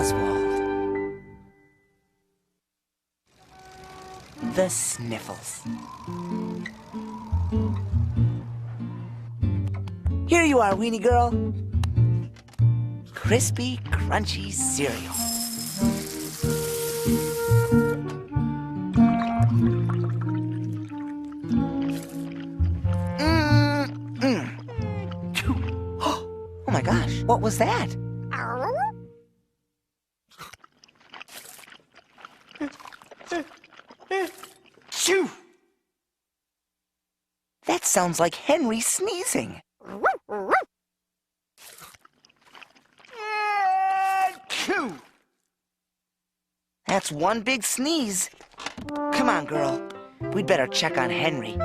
Oswald. The Sniffles. Here you are, Weenie Girl. Crispy, crunchy cereal. Oh my gosh, what was that? Shoo! That sounds like Henry sneezing. That's one big sneeze. Come on, girl. We'd better check on Henry.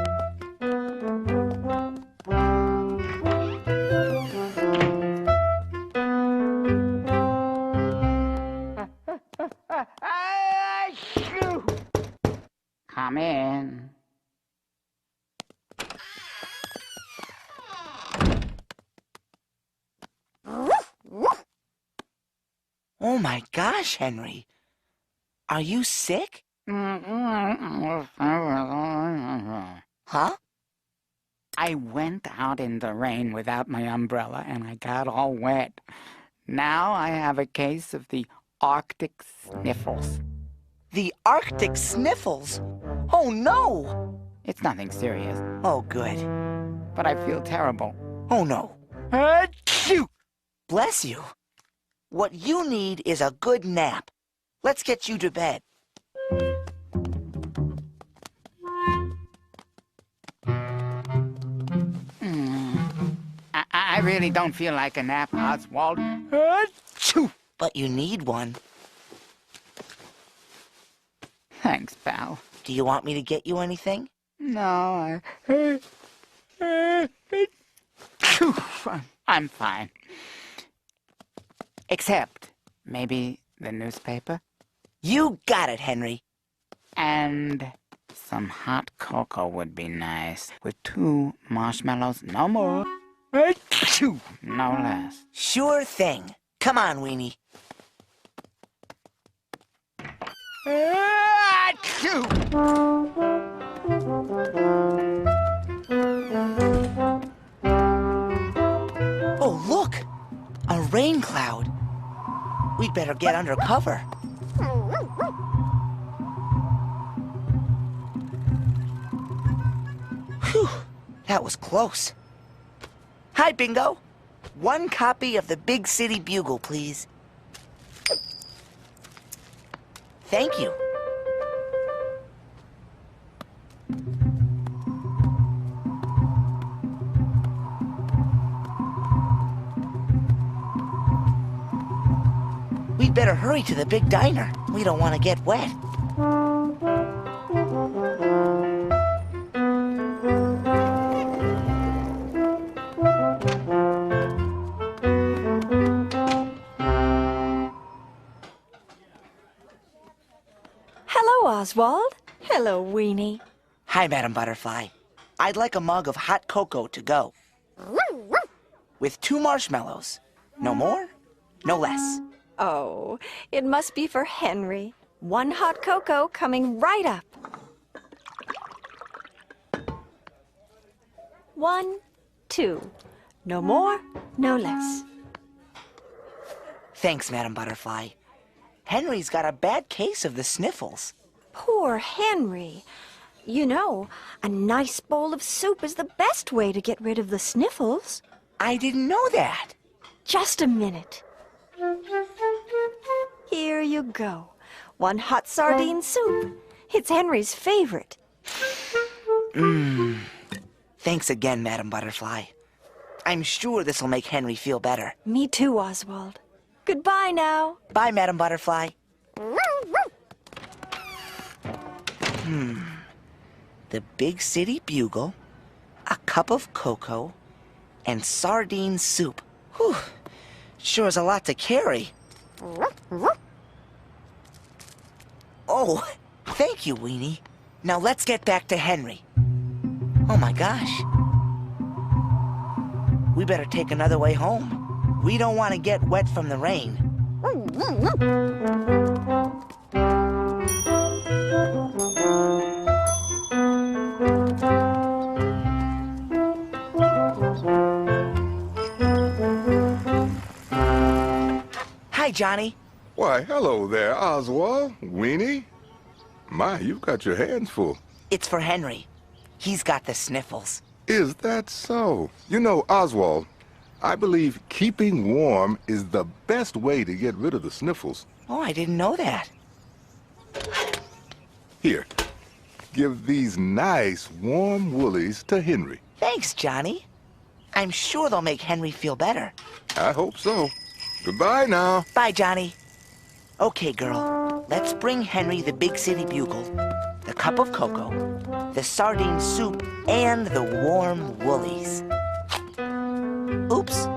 Come in. Oh my gosh, Henry. Are you sick? Huh? I went out in the rain without my umbrella and I got all wet. Now I have a case of the Arctic sniffles. The Arctic sniffles? Oh no! It's nothing serious, Oh good. but I feel terrible. Oh no. Achoo! Bless you. What you need is a good nap. Let's get you to bed. I really don't feel like a nap, Oswald. Achoo! But you need one. Thanks, pal. Do you want me to get you anything? No, I'm fine. Except maybe the newspaper You got it, Henry. and some hot cocoa would be nice with 2 marshmallows, no more. Achoo! No less. Sure thing. Come on, Weenie. Achoo! Oh, look! A rain cloud. We'd better get under cover. Whew, that was close. Hi, Bingo. 1 copy of the Big City Bugle, please. Thank you. We'd better hurry to the big diner. We don't want to get wet. Hello, Oswald. Hello, Weenie. Hi, Madam Butterfly. I'd like a mug of hot cocoa to go. With 2 marshmallows. No more, no less. Oh, it must be for Henry. 1 hot cocoa coming right up. 1, 2. No more, no less. Thanks, Madam Butterfly. Henry's got a bad case of the sniffles. Poor Henry. You know, a nice bowl of soup is the best way to get rid of the sniffles. I didn't know that. Just a minute. Here you go. 1 hot sardine soup. It's Henry's favorite. Thanks again, Madam Butterfly. I'm sure this'll make Henry feel better. Me too, Oswald. Goodbye now. Bye, Madam Butterfly. The Big City Bugle, a cup of cocoa, and sardine soup. Whew, sure is a lot to carry. Oh, thank you, Weenie. Now let's get back to Henry. Oh my gosh. We better take another way home. We don't want to get wet from the rain. Hi, Johnny. Why, hello there, Oswald, Weenie. My, you've got your hands full. It's for Henry. He's got the sniffles. Is that so? You know, Oswald, I believe keeping warm is the best way to get rid of the sniffles. Oh, I didn't know that. Here, give these nice warm woolies to Henry. Thanks, Johnny. I'm sure they'll make Henry feel better. I hope so. Goodbye now. Bye, Johnny. Okay, girl. Let's bring Henry the Big City Bugle, the cup of cocoa, the sardine soup, and the warm woolies. Oops.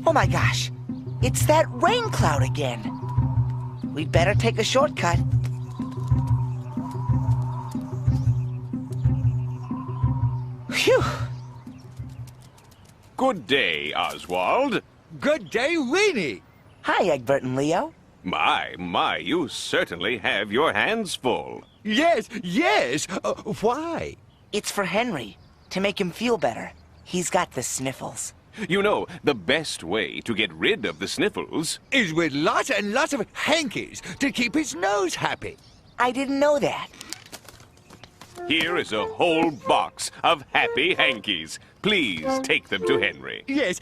Oh my gosh. It's that rain cloud again. We'd better take a shortcut. Phew. Good day, Oswald. Good day, Weenie. Hi, Egbert and Leo. My, you certainly have your hands full. Yes. Why? It's for Henry, to make him feel better. He's got the sniffles. You know, the best way to get rid of the sniffles... Is with lots and lots of hankies to keep his nose happy. I didn't know that. Here is a whole box of happy hankies. Please take them to Henry. Yes,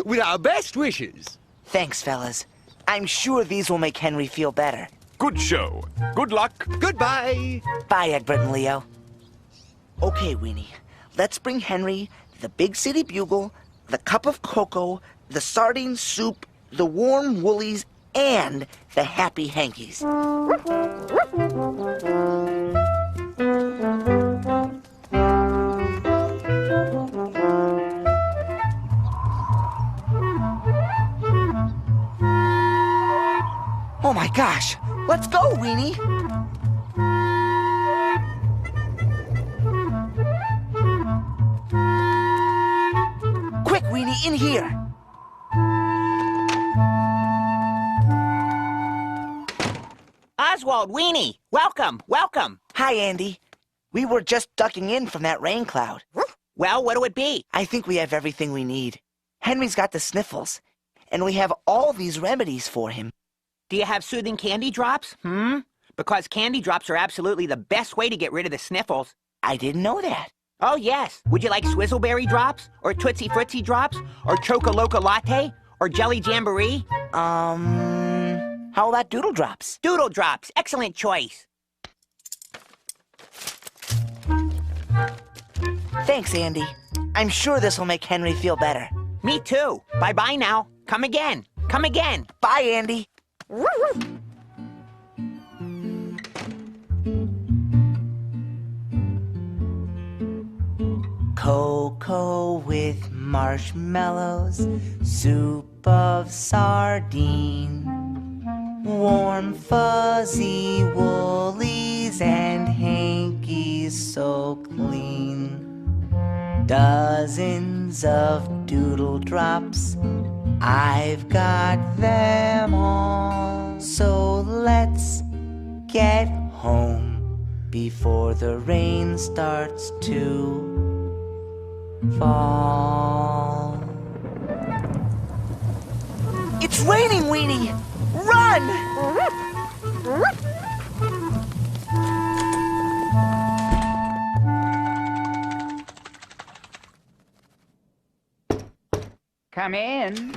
with our best wishes. Thanks, fellas. I'm sure these will make Henry feel better. Good show. Good luck. Goodbye. Bye, Egbert and Leo. Okay, Weenie. Let's bring Henry the Big City Bugle, the cup of cocoa, the sardine soup, the warm woolies, and the happy hankies. Oh my gosh! Let's go, Weenie! Quick, Weenie, in here! Oswald, Weenie, welcome. Hi, Andy. We were just ducking in from that rain cloud. Well, what'll it be? I think we have everything we need. Henry's got the sniffles, and we have all these remedies for him. Do you have soothing candy drops? Because candy drops are absolutely the best way to get rid of the sniffles. I didn't know that. Oh, yes. Would you like Swizzleberry drops? Or Tootsie Fruitsy drops? Or Choco-Loco Latte? Or Jelly Jamboree? How about Doodle Drops? Doodle Drops. Excellent choice. Thanks, Andy. I'm sure this will make Henry feel better. Me too. Bye-bye now. Come again. Bye, Andy. Cocoa with marshmallows, soup of sardine, warm fuzzy woolies and hankies so clean. Dozens of doodle drops, I've got them all. So let's get home before the rain starts to fall. It's raining, Weenie! Run! Come in.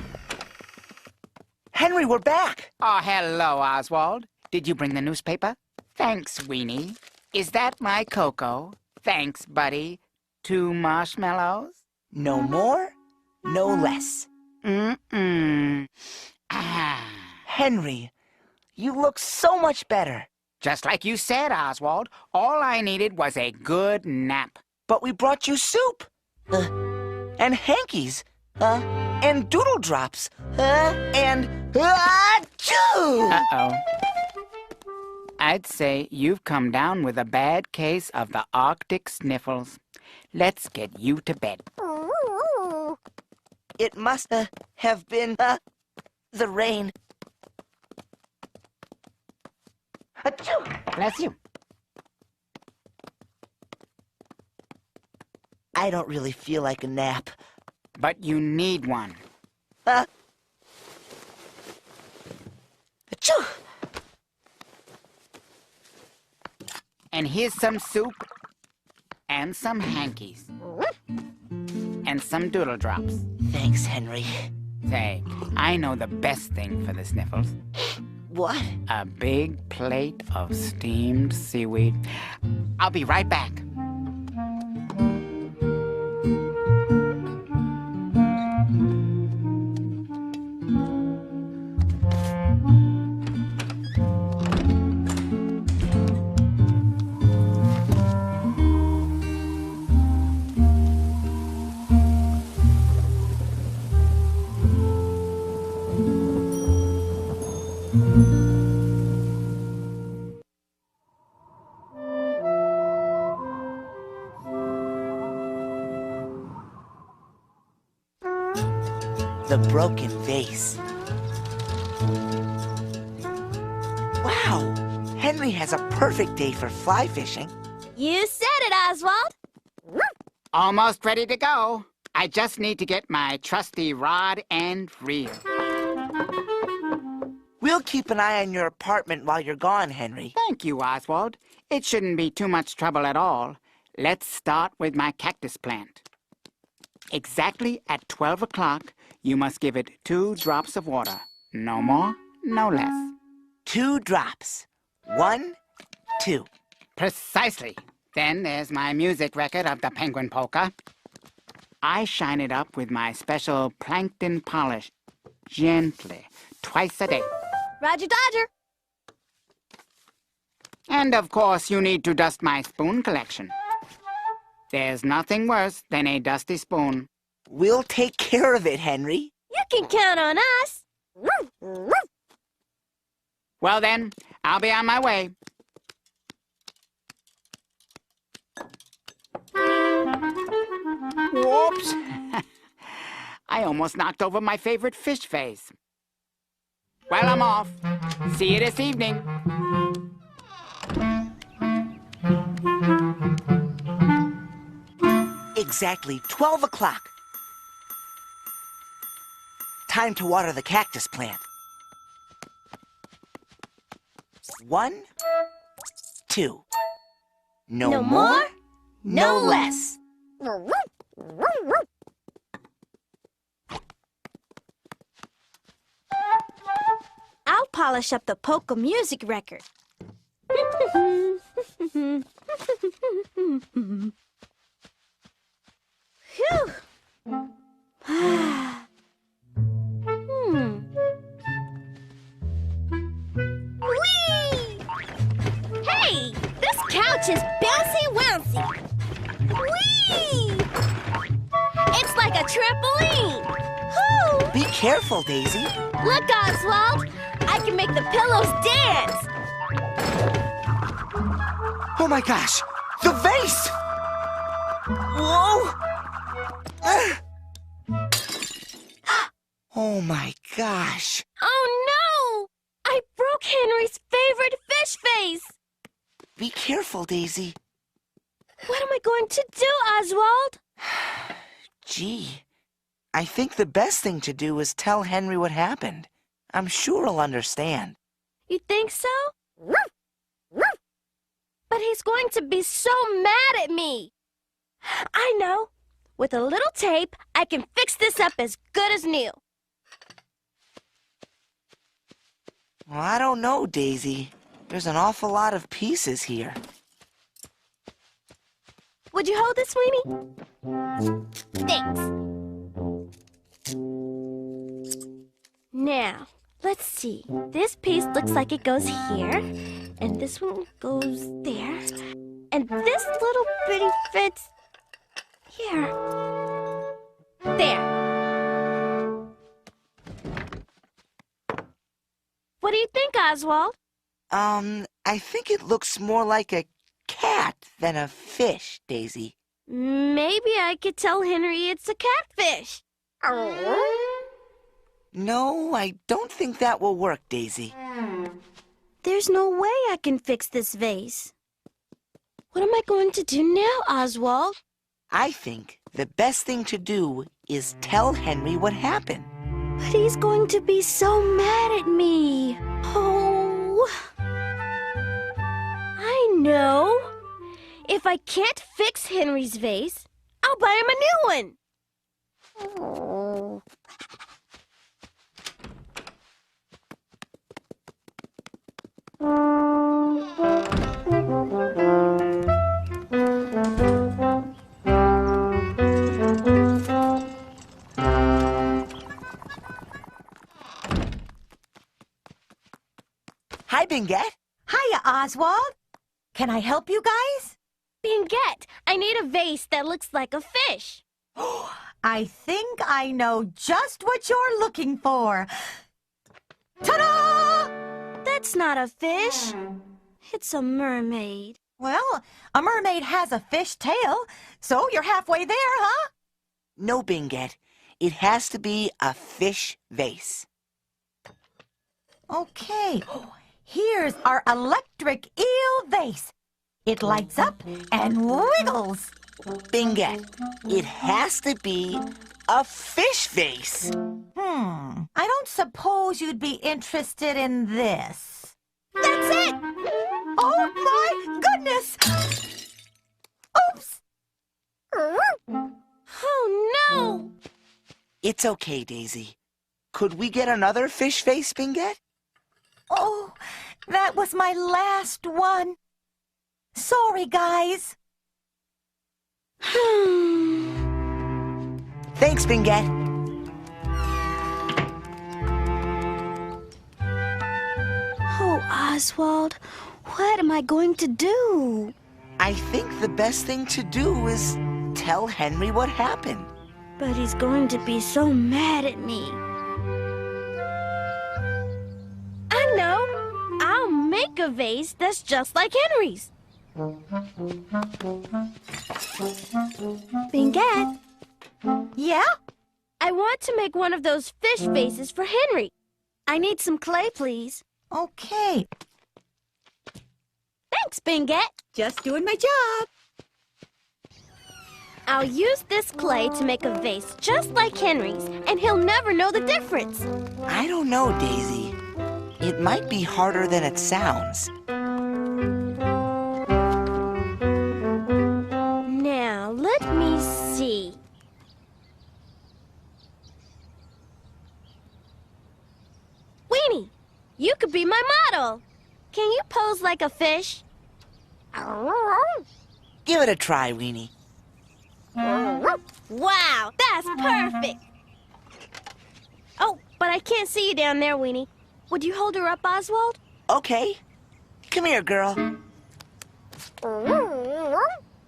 Henry, we're back! Oh, hello, Oswald. Did you bring the newspaper? Thanks, Weenie. Is that my cocoa? Thanks, buddy. 2 marshmallows? No more, no less. Henry, you look so much better. Just like you said, Oswald, all I needed was a good nap. But we brought you soup. And hankies. And doodle drops. And... achoo! Uh-oh. I'd say you've come down with a bad case of the Arctic sniffles. Let's get you to bed. It must have been the rain. Achoo! Bless you. I don't really feel like a nap. But you need one. Achoo! And here's some soup. And some hankies. And some doodle drops. Thanks, Henry. Say, I know the best thing for the sniffles. What? A big plate of steamed seaweed. I'll be right back. The broken vase. Wow! Henry has a perfect day for fly fishing. You said it, Oswald. Almost ready to go. I just need to get my trusty rod and reel. We'll keep an eye on your apartment while you're gone, Henry. Thank you, Oswald. It shouldn't be too much trouble at all. Let's start with my cactus plant. Exactly at 12 o'clock, you must give it 2 drops of water. No more, no less. 2 drops. 1, 2. Precisely. Then there's my music record of the penguin polka. I shine it up with my special plankton polish. Gently, twice a day. Roger Dodger. And of course, you need to dust my spoon collection. There's nothing worse than a dusty spoon. We'll take care of it, Henry. You can count on us. Well then, I'll be on my way. Whoops! I almost knocked over my favorite fish vase. Well, I'm off. See you this evening. Exactly 12 o'clock. Time to water the cactus plant. 1, 2. No more, no less. I'll polish up the polka music record. Phew. Whee! Hey, this couch is bouncy-wouncy. Whee! It's like a trampoline. Whoo! Be careful, Daisy. Look, Oswald. I can make the pillows dance. Oh my gosh! The vase! Whoa! Oh my gosh! Oh no! I broke Henry's favorite fish vase. Be careful, Daisy. What am I going to do, Oswald? Gee, I think the best thing to do is tell Henry what happened. I'm sure he'll understand. You think so? But he's going to be so mad at me. I know. With a little tape, I can fix this up as good as new. Well, I don't know, Daisy. There's an awful lot of pieces here. Would you hold this, Sweeney? Thanks. Now, let's see. This piece looks like it goes here, and this one goes there, and this little bitty fits here. There. What do you think, Oswald? I think it looks more like a cat than a fish, Daisy. Maybe I could tell Henry it's a catfish. No, I don't think that will work, Daisy. There's no way I can fix this vase. What am I going to do now, Oswald? I think the best thing to do is tell Henry what happened. But he's going to be so mad at me. Oh. I know. If I can't fix Henry's vase, I'll buy him a new one. Oh. Hi, Binget. Hiya, Oswald. Can I help you guys? Binget, I need a vase that looks like a fish. I think I know just what you're looking for. Ta-da! That's not a fish. It's a mermaid. Well, a mermaid has a fish tail, so you're halfway there, huh? No, Binget. It has to be a fish vase. Okay, here's our electric eel vase. It lights up and wiggles. Binget, it has to be a fish vase. I don't suppose you'd be interested in this. That's it! Oh, my goodness! Oops! Oh, no! It's okay, Daisy. Could we get another fish vase, Binget? Oh, that was my last one. Sorry, guys. Thanks, Binget. Oh, Oswald, what am I going to do? I think the best thing to do is tell Henry what happened. But he's going to be so mad at me. I know! I'll make a vase that's just like Henry's. Binget, Yeah? I want to make one of those fish vases for Henry. I need some clay, please. Okay. Thanks, Binget. Just doing my job. I'll use this clay to make a vase just like Henry's, and he'll never know the difference. I don't know, Daisy. It might be harder than it sounds. Now, let me see. Weenie, you could be my model. Can you pose like a fish? Give it a try, Weenie. Wow, that's perfect. Oh, but I can't see you down there, Weenie. Would you hold her up, Oswald? Okay. Come here, girl.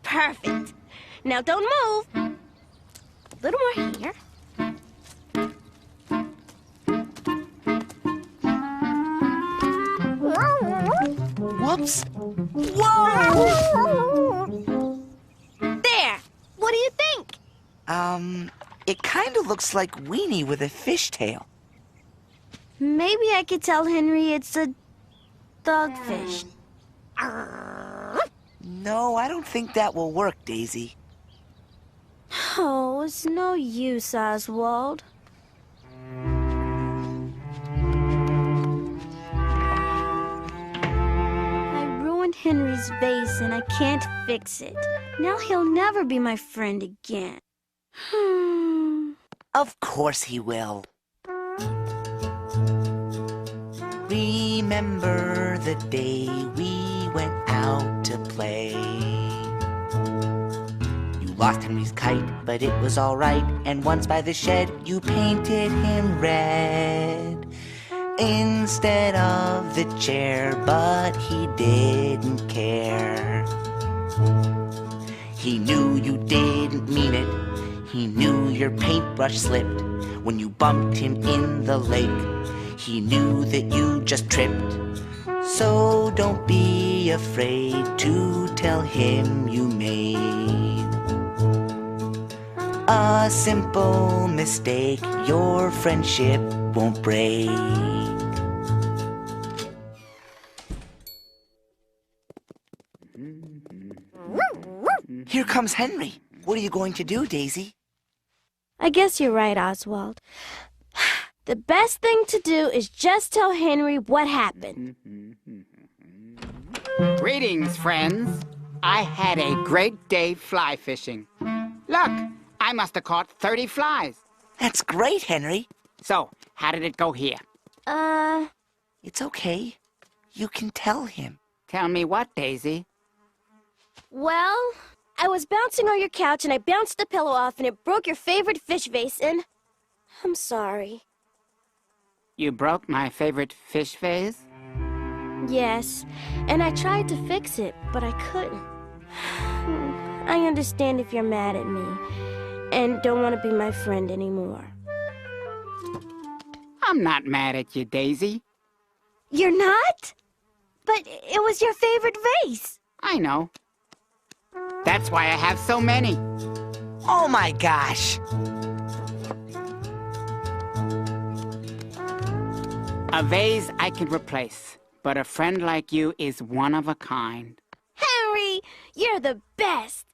Perfect. Now don't move. A little more here. Whoops. Whoa! There. What do you think? It kind of looks like Weenie with a fishtail. Maybe I could tell Henry it's a dogfish. No, I don't think that will work, Daisy. Oh, it's no use, Oswald. I ruined Henry's vase and I can't fix it. Now he'll never be my friend again. Of course he will. Remember the day we went out to play. You lost Henry's kite, but it was all right. And once by the shed, you painted him red instead of the chair, but he didn't care. He knew you didn't mean it. He knew your paintbrush slipped when you bumped him in the lake. He knew that you just tripped. So don't be afraid to tell him you made a simple mistake. Your friendship won't break. Here comes Henry. What are you going to do, Daisy? I guess you're right, Oswald. The best thing to do is just tell Henry what happened. Greetings, friends. I had a great day fly fishing. Look, I must have caught 30 flies. That's great, Henry. So, how did it go here? It's okay. You can tell him. Tell me what, Daisy? Well, I was bouncing on your couch and I bounced the pillow off and it broke your favorite fish vase and I'm sorry. You broke my favorite fish vase? Yes, and I tried to fix it, but I couldn't. I understand if you're mad at me and don't want to be my friend anymore. I'm not mad at you, Daisy. You're not? But it was your favorite vase. I know. That's why I have so many. Oh my gosh! A vase I can replace, but a friend like you is one of a kind. Henry, you're the best.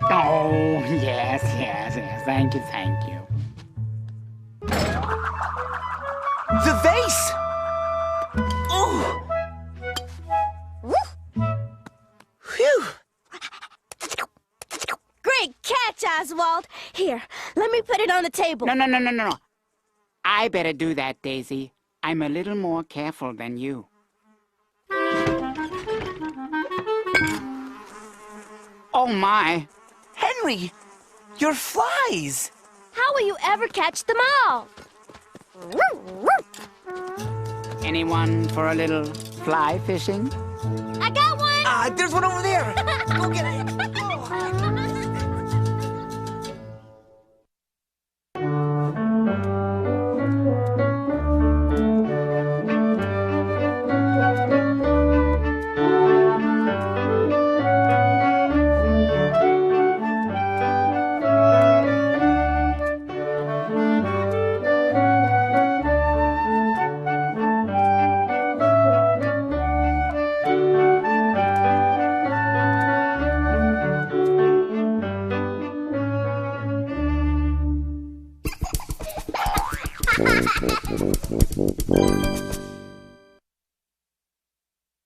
Oh, yes. Thank you. The vase! Oh! Phew! Great catch, Oswald. Here, let me put it on the table. No. I better do that, Daisy. I'm a little more careful than you. Oh, my. Henry, your flies! How will you ever catch them all? Anyone for a little fly fishing? I got one! There's one over there! Go get it! Ha ha ha ha!